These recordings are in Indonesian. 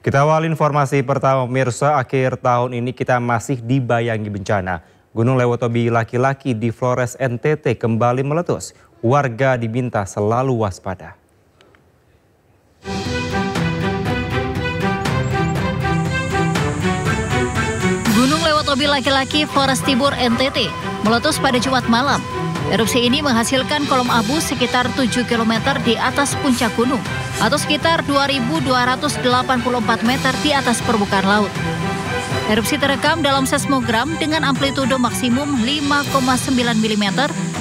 Kita awal informasi pertama pemirsa, akhir tahun ini kita masih dibayangi bencana. Gunung Lewotobi laki-laki di Flores NTT kembali meletus. Warga diminta selalu waspada. Gunung Lewotobi laki-laki Flores Tibur NTT meletus pada Jumat malam. Erupsi ini menghasilkan kolom abu sekitar 7 km di atas puncak gunung atau sekitar 2.284 meter di atas permukaan laut. Erupsi terekam dalam seismogram dengan amplitudo maksimum 5,9 mm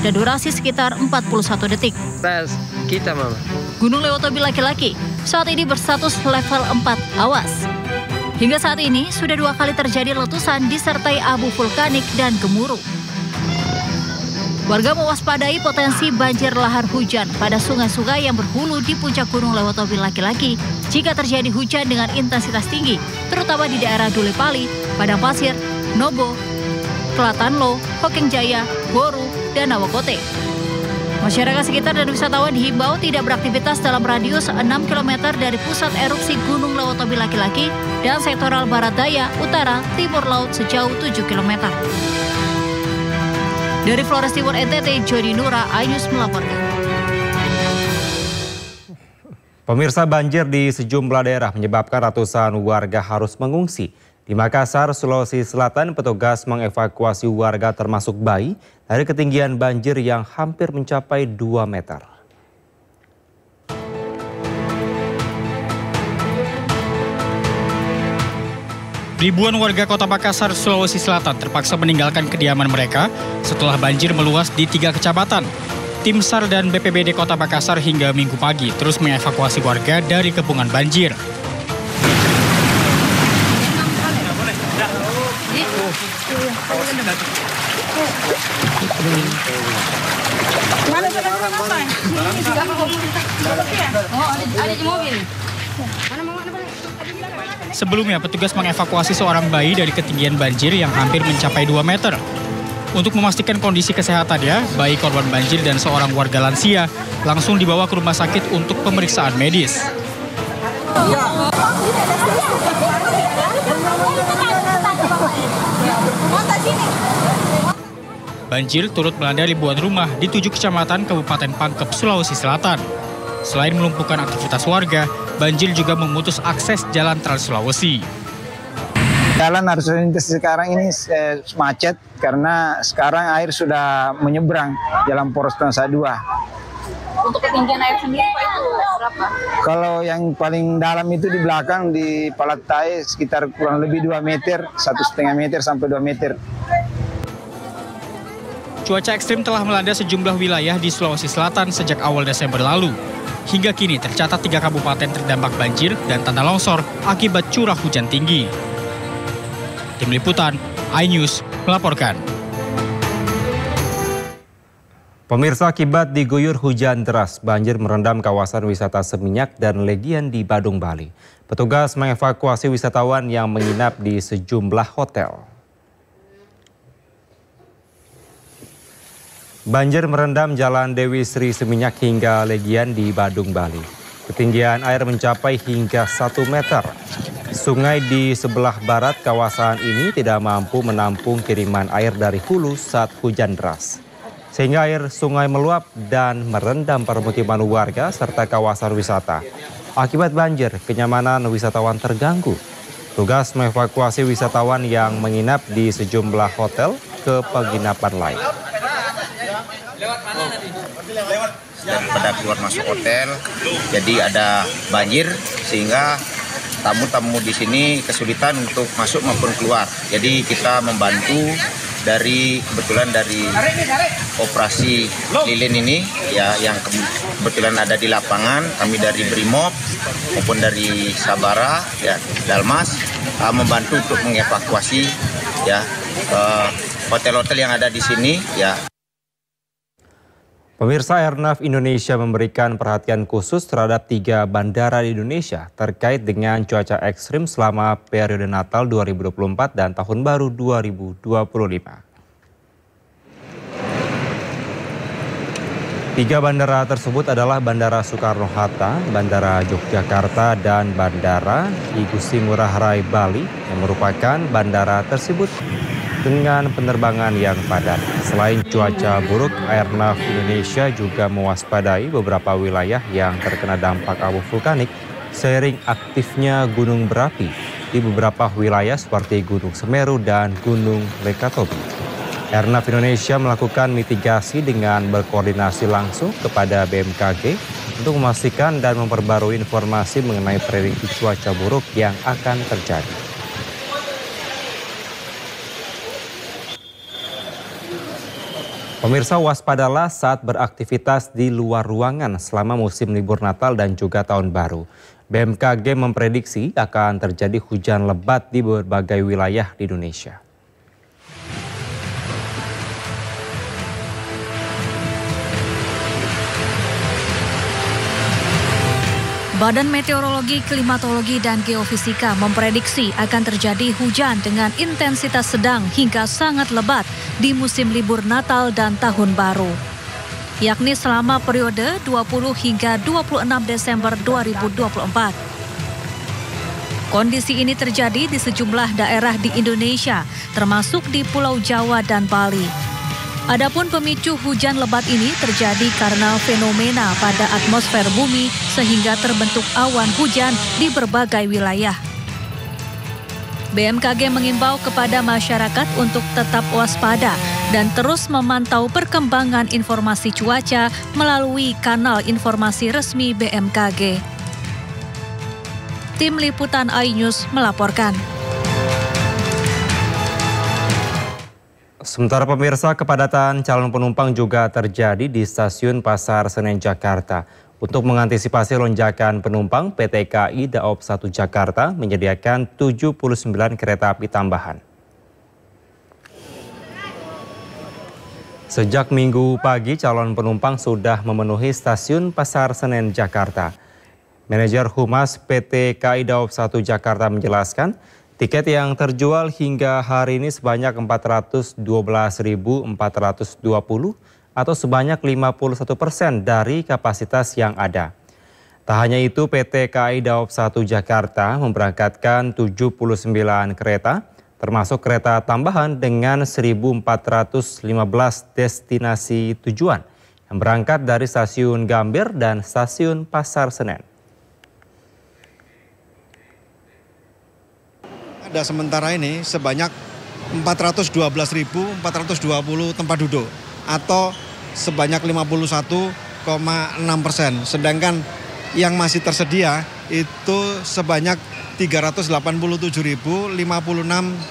dan durasi sekitar 41 detik. Kita, Mama. Gunung Lewotobi laki-laki saat ini berstatus level 4 awas. Hingga saat ini sudah 2 kali terjadi letusan disertai abu vulkanik dan gemuruh. Warga mewaspadai potensi banjir lahar hujan pada sungai-sungai yang berhulu di puncak Gunung Lewotobi laki-laki jika terjadi hujan dengan intensitas tinggi, terutama di daerah Dule Pali, Padang Pasir, Nobo, Klatanlo, Hokeng Jaya, Boru, dan Nawakote. Masyarakat sekitar dan wisatawan dihimbau tidak beraktivitas dalam radius 6 km dari pusat erupsi Gunung Lewotobi laki-laki dan sektoral barat daya, utara, timur laut sejauh 7 km. Dari Flores Tibur NTT, Jody Nura, iNews melaporkan. Pemirsa, banjir di sejumlah daerah menyebabkan ratusan warga harus mengungsi. Di Makassar, Sulawesi Selatan, petugas mengevakuasi warga termasuk bayi dari ketinggian banjir yang hampir mencapai 2 meter. Ribuan warga Kota Makassar, Sulawesi Selatan terpaksa meninggalkan kediaman mereka setelah banjir meluas di 3 kecamatan. Tim SAR dan BPBD Kota Makassar hingga Minggu pagi terus mengevakuasi warga dari kepungan banjir. Sebelumnya, petugas mengevakuasi seorang bayi dari ketinggian banjir yang hampir mencapai 2 meter. Untuk memastikan kondisi kesehatannya, bayi korban banjir dan seorang warga lansia langsung dibawa ke rumah sakit untuk pemeriksaan medis. Banjir turut melanda ribuan rumah di 7 kecamatan Kabupaten Pangkep, Sulawesi Selatan. Selain melumpuhkan aktivitas warga, banjir juga memutus akses jalan Trans Sulawesi. Jalan arus lintas sekarang ini macet karena sekarang air sudah menyeberang jalan Poros Nusa Dua. Untuk ketinggian air sendiri Pak, itu berapa? Kalau yang paling dalam itu di belakang di Palatai sekitar kurang lebih 2 meter, 1,5 meter sampai 2 meter. Cuaca ekstrim telah melanda sejumlah wilayah di Sulawesi Selatan sejak awal Desember lalu. Hingga kini tercatat 3 kabupaten terdampak banjir dan tanah longsor akibat curah hujan tinggi. Tim Liputan, iNews melaporkan. Pemirsa, akibat diguyur hujan deras, banjir merendam kawasan wisata Seminyak dan Legian di Badung, Bali. Petugas mengevakuasi wisatawan yang menginap di sejumlah hotel. Banjir merendam Jalan Dewi Sri Seminyak hingga Legian di Badung, Bali. Ketinggian air mencapai hingga 1 meter. Sungai di sebelah barat kawasan ini tidak mampu menampung kiriman air dari hulu saat hujan deras. Sehingga air sungai meluap dan merendam permukiman warga serta kawasan wisata. Akibat banjir, kenyamanan wisatawan terganggu. Tugas mengevakuasi wisatawan yang menginap di sejumlah hotel ke penginapan lain. Daripada keluar masuk hotel, jadi ada banjir sehingga tamu-tamu di sini kesulitan untuk masuk maupun keluar. Jadi kita membantu kebetulan dari operasi lilin ini ya, yang kebetulan ada di lapangan, kami dari Brimob maupun dari Sabara ya, Dalmas membantu untuk mengevakuasi ya hotel-hotel yang ada di sini ya. Pemirsa, Airnav Indonesia memberikan perhatian khusus terhadap 3 bandara di Indonesia terkait dengan cuaca ekstrim selama periode Natal 2024 dan Tahun Baru 2025. Tiga bandara tersebut adalah Bandara Soekarno-Hatta, Bandara Yogyakarta, dan Bandara Igusti Ngurah Rai Bali yang merupakan bandara tersebut dengan penerbangan yang padat. Selain cuaca buruk, Airnav Indonesia juga mewaspadai beberapa wilayah yang terkena dampak abu vulkanik seiring aktifnya gunung berapi di beberapa wilayah seperti Gunung Semeru dan Gunung Lekatobi. Airnav Indonesia melakukan mitigasi dengan berkoordinasi langsung kepada BMKG untuk memastikan dan memperbarui informasi mengenai prediksi cuaca buruk yang akan terjadi. Pemirsa, waspadalah saat beraktivitas di luar ruangan selama musim libur Natal dan juga Tahun Baru. BMKG memprediksi akan terjadi hujan lebat di berbagai wilayah di Indonesia. Badan Meteorologi, Klimatologi, dan Geofisika memprediksi akan terjadi hujan dengan intensitas sedang hingga sangat lebat di musim libur Natal dan Tahun Baru, yakni selama periode 20 hingga 26 Desember 2024. Kondisi ini terjadi di sejumlah daerah di Indonesia, termasuk di Pulau Jawa dan Bali. Adapun pemicu hujan lebat ini terjadi karena fenomena pada atmosfer bumi sehingga terbentuk awan hujan di berbagai wilayah. BMKG mengimbau kepada masyarakat untuk tetap waspada dan terus memantau perkembangan informasi cuaca melalui kanal informasi resmi BMKG. Tim Liputan iNews melaporkan. Sementara pemirsa, kepadatan calon penumpang juga terjadi di stasiun Pasar Senen Jakarta. Untuk mengantisipasi lonjakan penumpang, PT KAI Daob 1 Jakarta menyediakan 79 kereta api tambahan. Sejak Minggu pagi, calon penumpang sudah memenuhi stasiun Pasar Senen Jakarta. Manajer Humas PT KAI Daob 1 Jakarta menjelaskan, tiket yang terjual hingga hari ini sebanyak 412.420 atau sebanyak 51% dari kapasitas yang ada. Tak hanya itu, PT KAI Daob 1 Jakarta memberangkatkan 79 kereta, termasuk kereta tambahan dengan 1.415 destinasi tujuan yang berangkat dari stasiun Gambir dan stasiun Pasar Senen. Ada sementara ini sebanyak 412.420 tempat duduk atau sebanyak 51,6%. Sedangkan yang masih tersedia itu sebanyak 387.056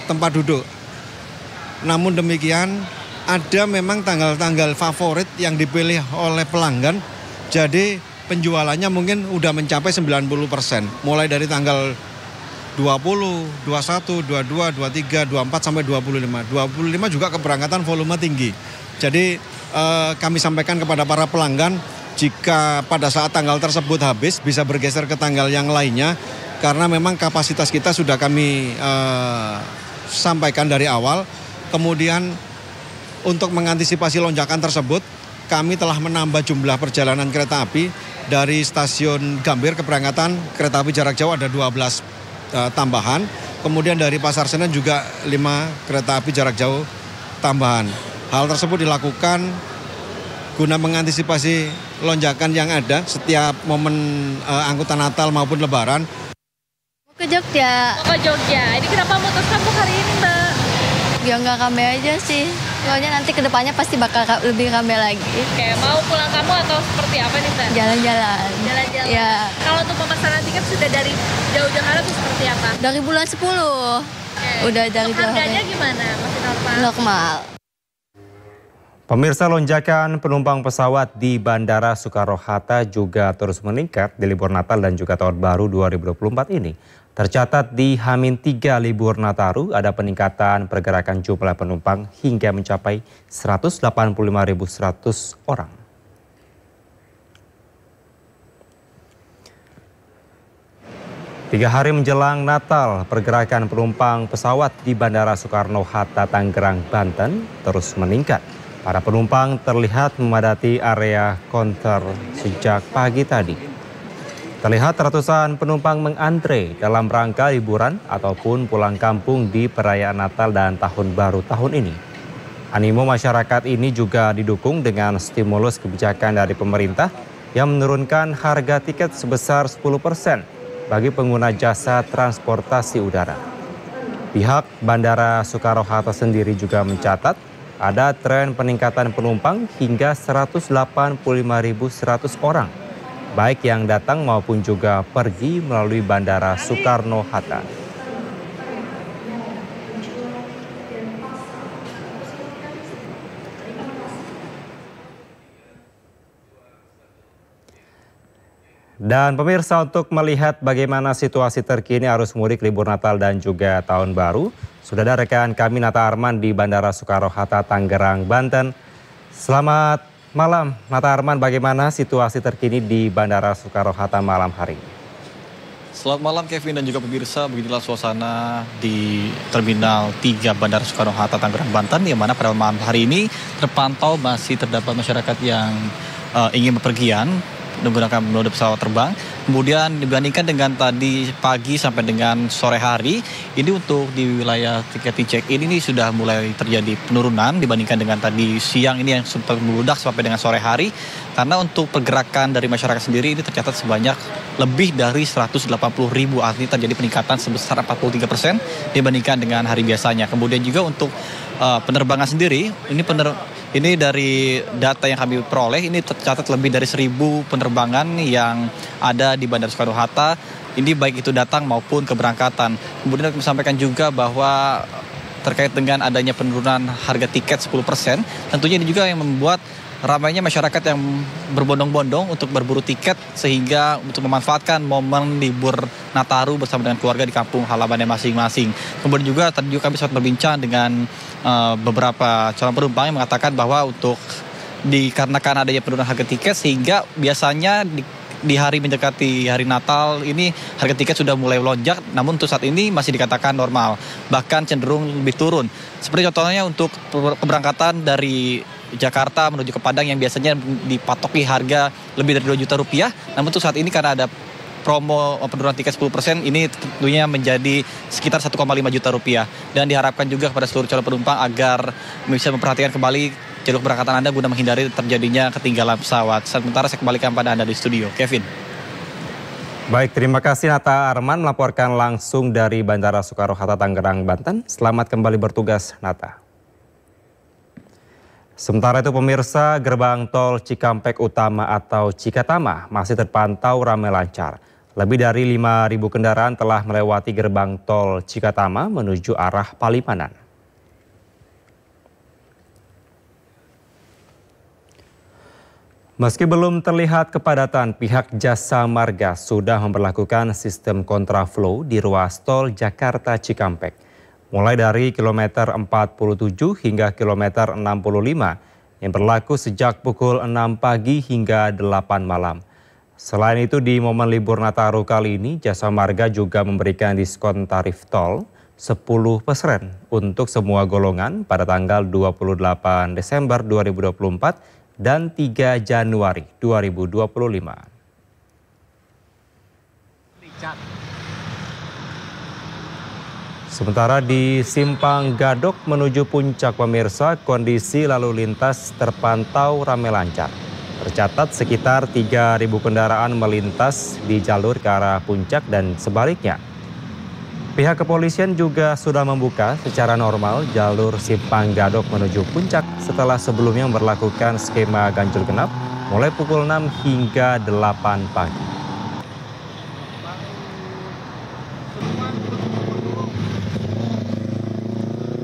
tempat duduk. Namun demikian ada memang tanggal-tanggal favorit yang dipilih oleh pelanggan. Jadi penjualannya mungkin udah mencapai 90%. Mulai dari tanggal 20, 21, 22, 23, 24 sampai 25. 25 juga keberangkatan volume tinggi. Jadi kami sampaikan kepada para pelanggan jika pada saat tanggal tersebut habis bisa bergeser ke tanggal yang lainnya karena memang kapasitas kita sudah kami sampaikan dari awal. Kemudian untuk mengantisipasi lonjakan tersebut kami telah menambah jumlah perjalanan kereta api dari stasiun Gambir keberangkatan kereta api jarak jauh ada 12 tambahan, kemudian dari Pasar Senen juga 5 kereta api jarak jauh tambahan. Hal tersebut dilakukan guna mengantisipasi lonjakan yang ada setiap momen angkutan Natal maupun Lebaran. Ke Jogja. Ke Jogja. Ini kenapa memutuskan untuk hari ini, Mbak? Biar nggak rame aja sih. Soalnya nanti kedepannya pasti bakal lebih rame lagi. Oke, mau pulang kamu atau seperti apa nih, Mbak? Jalan-jalan. Jalan-jalan. Ya. Kalau untuk pemesanan tiket sudah dari jauh-jauh hari itu seperti apa? Dari bulan 10. Udah dari jauh. Harganya gimana? Masih normal? Normal. Pemirsa, lonjakan penumpang pesawat di Bandara Soekarno-Hatta juga terus meningkat di libur Natal dan juga Tahun Baru 2024 ini. Tercatat di H-3 libur Nataru ada peningkatan pergerakan jumlah penumpang hingga mencapai 185.100 orang. Tiga hari menjelang Natal, pergerakan penumpang pesawat di Bandara Soekarno-Hatta, Tangerang, Banten terus meningkat. Para penumpang terlihat memadati area konter sejak pagi tadi. Terlihat ratusan penumpang mengantre dalam rangka liburan ataupun pulang kampung di perayaan Natal dan Tahun Baru tahun ini. Animo masyarakat ini juga didukung dengan stimulus kebijakan dari pemerintah yang menurunkan harga tiket sebesar 10% bagi pengguna jasa transportasi udara. Pihak Bandara Soekarno-Hatta sendiri juga mencatat ada tren peningkatan penumpang hingga 185.100 orang, baik yang datang maupun juga pergi melalui Bandara Soekarno-Hatta. Dan pemirsa, untuk melihat bagaimana situasi terkini arus mudik libur Natal dan juga Tahun Baru, sudah ada rekan kami Nata Arman di Bandara Soekarno-Hatta, Tangerang, Banten. Selamat malam, Nata Arman, bagaimana situasi terkini di Bandara Soekarno-Hatta malam hari ini? Selamat malam Kevin dan juga pemirsa, beginilah suasana di Terminal 3 Bandara Soekarno-Hatta, Tangerang, Banten, yang mana pada malam hari ini terpantau masih terdapat masyarakat yang ingin bepergian menggunakan moda pesawat terbang. Kemudian dibandingkan dengan tadi pagi sampai dengan sore hari, ini untuk di wilayah tiket check-in ini sudah mulai terjadi penurunan dibandingkan dengan tadi siang ini yang sempat meludak sampai dengan sore hari. Karena untuk pergerakan dari masyarakat sendiri ini tercatat sebanyak lebih dari 180.000, artinya terjadi peningkatan sebesar 43% dibandingkan dengan hari biasanya. Kemudian juga untuk penerbangan sendiri, ini dari data yang kami peroleh, ini tercatat lebih dari 1.000 penerbangan yang ada di Bandara Soekarno-Hatta. Ini baik itu datang maupun keberangkatan. Kemudian kami sampaikan juga bahwa terkait dengan adanya penurunan harga tiket 10%, tentunya ini juga yang membuat ramainya masyarakat yang berbondong-bondong untuk berburu tiket sehingga untuk memanfaatkan momen libur Nataru bersama dengan keluarga di kampung halamannya masing-masing. Kemudian juga tadi juga kami sempat berbincang dengan beberapa calon penumpang yang mengatakan bahwa untuk dikarenakan adanya penurunan harga tiket sehingga biasanya di hari mendekati hari Natal ini harga tiket sudah mulai melonjak, namun untuk saat ini masih dikatakan normal, bahkan cenderung lebih turun. Seperti contohnya untuk keberangkatan dari Jakarta menuju ke Padang yang biasanya dipatoki harga lebih dari 2 juta rupiah, namun untuk saat ini karena ada promo penurunan tiket 10%, ini tentunya menjadi sekitar 1,5 juta rupiah. Dan diharapkan juga kepada seluruh calon penumpang agar bisa memperhatikan kembali jalur keberangkatan Anda guna menghindari terjadinya ketinggalan pesawat. Sementara saya kembalikan pada Anda di studio. Kevin. Baik, terima kasih Nata Arman melaporkan langsung dari Bandara Soekarno-Hatta, Tangerang, Banten. Selamat kembali bertugas, Nata. Sementara itu pemirsa, gerbang tol Cikampek Utama atau Cikatama masih terpantau ramai lancar. Lebih dari 5.000 kendaraan telah melewati gerbang tol Cikatama menuju arah Palimanan. Meski belum terlihat kepadatan, pihak Jasa Marga sudah memperlakukan sistem kontraflow di ruas tol Jakarta Cikampek. Mulai dari kilometer 47 hingga kilometer 65 yang berlaku sejak pukul 6 pagi hingga 8 malam. Selain itu di momen libur Nataru kali ini, Jasa Marga juga memberikan diskon tarif tol 10% untuk semua golongan pada tanggal 28 Desember 2024 dan 3 Januari 2025. Sementara di Simpang Gadok menuju Puncak pemirsa, kondisi lalu lintas terpantau ramai lancar. Tercatat sekitar 3.000 kendaraan melintas di jalur ke arah Puncak dan sebaliknya. Pihak kepolisian juga sudah membuka secara normal jalur Simpang Gadok menuju Puncak setelah sebelumnya memperlakukan skema ganjil genap mulai pukul 6 hingga 8 pagi.